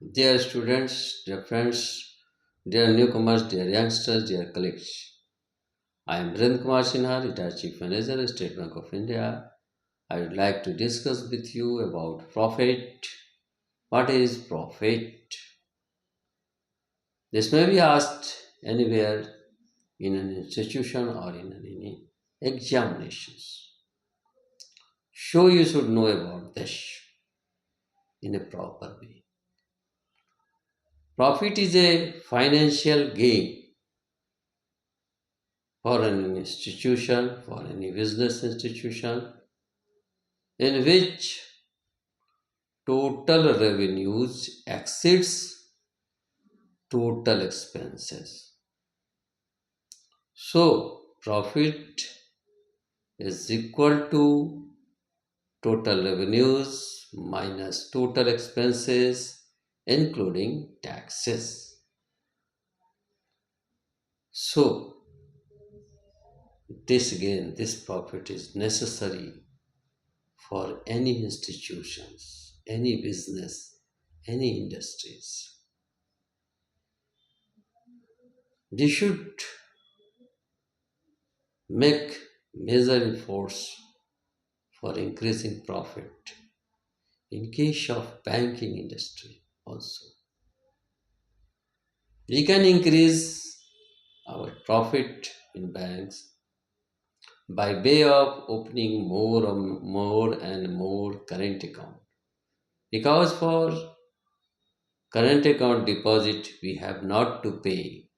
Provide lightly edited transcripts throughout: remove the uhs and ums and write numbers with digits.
Dear students, dear friends, dear newcomers, dear youngsters, dear colleagues. I am Virendra Kumar Sinha, retired Chief Manager, State Bank of India. I would like to discuss with you about profit. What is profit? This may be asked anywhere in an institution or in any examinations. So you should know about this in a proper way. Profit is a financial gain for an institution, for any business institution, in which total revenues exceeds total expenses. So, profit is equal to total revenues minus total expenses, including taxes. So, this profit is necessary for any institutions, any business, any industries. They should make major efforts for increasing profit in case of banking industry also. We can increase our profit in banks by way of opening more and more current account. Because for current account deposit we have not to pay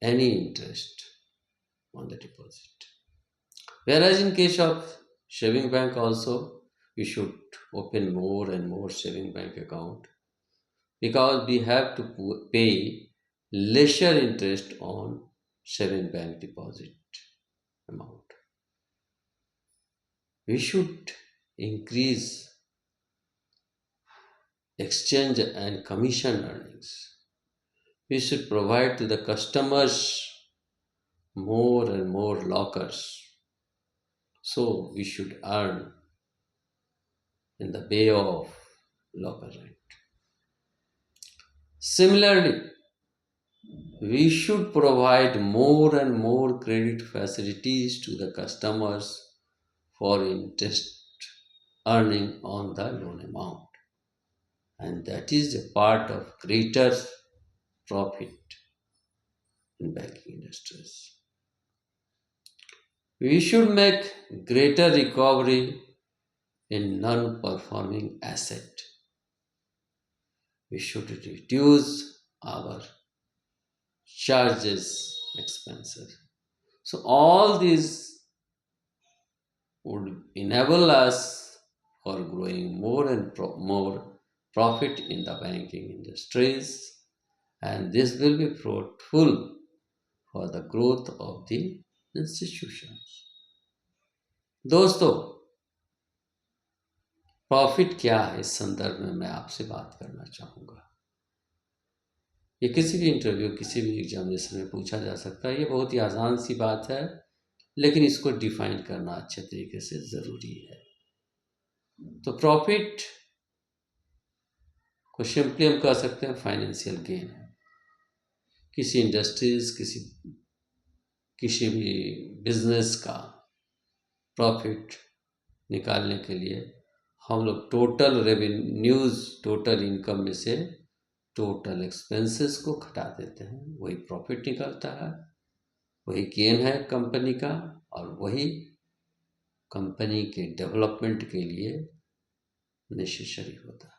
any interest on the deposit. Whereas in case of saving bank also, we should open more and more saving bank account because we have to pay lesser interest on saving bank deposit amount. We should increase exchange and commission earnings. We should provide to the customers more and more lockers. So we should earn in the way of locker rent. Similarly, we should provide more and more credit facilities to the customers for interest earning on the loan amount. And that is a part of greater profit in banking industries. We should make greater recovery in non-performing asset. We should reduce our charges, expenses. So all these would enable us for growing more and more profit in the banking industries, and this will be fruitful for the growth of the institutions. दोस्तों, profit क्या है इस संदर्भ में मैं आपसे बात करना चाहूँगा। ये किसी भी इंटरव्यू, किसी भी एग्जामिनेशन में पूछा जा सकता है। ये बहुत ही आसान सी बात है, लेकिन इसको डिफाइन करना अच्छे तरीके से ज़रूरी है। तो प्रॉफिट को सिंपली हम कह सकते हैं फाइनेंशियल गेन है। किसी इंडस्ट्रीज, किसी भी बिजनेस का प्रॉफिट निकालने के लिए हम लोग टोटल रेवेन्यूज, टोटल इनकम में से टोटल एक्सपेंसेस को घटा देते हैं, वही प्रॉफिट निकलता है, वही गेन है कंपनी का, और वही कंपनी के डेवलपमेंट के लिए नेसेसरी होता है।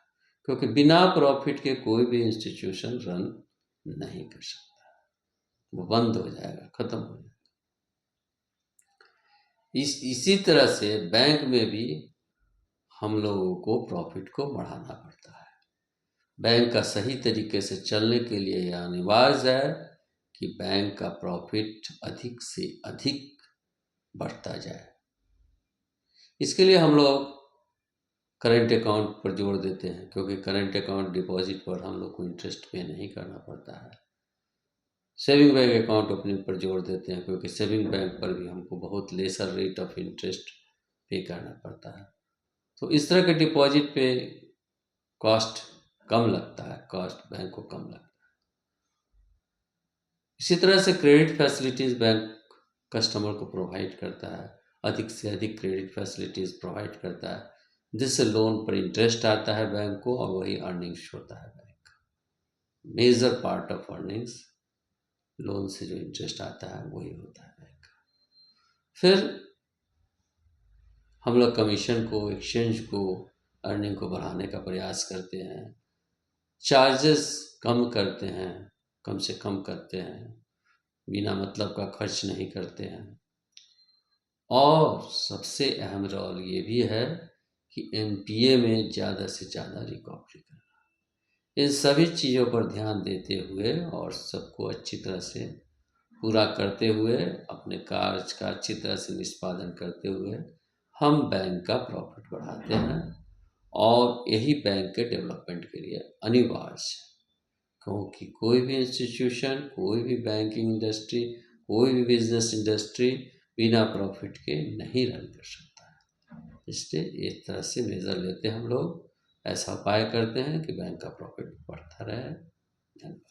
क्योंकि बिना प्रॉफिट के कोई भी इंस्टीट्यूशन रन नहीं कर सकता, वो बंद हो जाएगा, खत्म हो जाएगा। इसी तरह से बैंक में भी हम लोगों को प्रॉफिट को बढ़ाना पड़ता है। बैंक का सही तरीके से चलने के लिए यह अनिवार्य है कि बैंक का प्रॉफिट अधिक से अधिक बढ़ता जाए। इसके लिए हम लोग करंट अकाउंट पर जोर देते हैं, क्योंकि करंट अकाउंट डिपॉजिट पर हम लोग को इंटरेस्ट पे नहीं करना पड़ता है। सेविंग बैंक अकाउंट ओपनिंग पर जोर देते हैं, क्योंकि सेविंग बैंक पर भी हमको बहुत लेसर रेट ऑफ इंटरेस्ट पे करना पड़ता है। तो इस तरह के डिपॉजिट पे कॉस्ट कम लगता है, कॉस्ट बैंक को कम लगता है। इसी तरह से क्रेडिट फैसिलिटीज़ बैंक कस्टमर को प्रोवाइड करता है, अधिक से अधिक क्रेडिट फैसिलिटीज़ प्रोवाइड करता है, जिससे लोन पर इंटरेस्ट आता है बैंक को, और वही अर्निंग्स होता है बैंक का। Major part of earnings loan से जो इंटरेस्ट आता है वही होता है बैंक का। फिर हम लोग कमीशन को, एक्सचेंज को, अर्निंग को बढ़ाने का प्रयास करते हैं, चार्जेस कम करते हैं, कम से कम करते हैं, बिना मतलब का खर्च नहीं करते हैं। और सबसे अहम रोल ये भी है कि एनपीए में ज़्यादा से ज़्यादा रिकवरी करना। इन सभी चीज़ों पर ध्यान देते हुए और सबको अच्छी तरह से पूरा करते हुए, अपने कार्य का अच्छी तरह से निष्पादन करते हुए हम बैंक का प्रॉफिट बढ़ाते हैं, और यही बैंक के डेवलपमेंट के लिए अनिवार्य है। क्योंकि कोई भी इंस्टीट्यूशन, कोई भी बैंकिंग इंडस्ट्री, कोई भी बिजनेस इंडस्ट्री बिना प्रॉफिट के नहीं रन कर सकता है। इसलिए इस तरह से मेजर लेते हैं हम लोग, ऐसा उपाय करते हैं कि बैंक का प्रॉफिट बढ़ता रहे। धन्यवाद।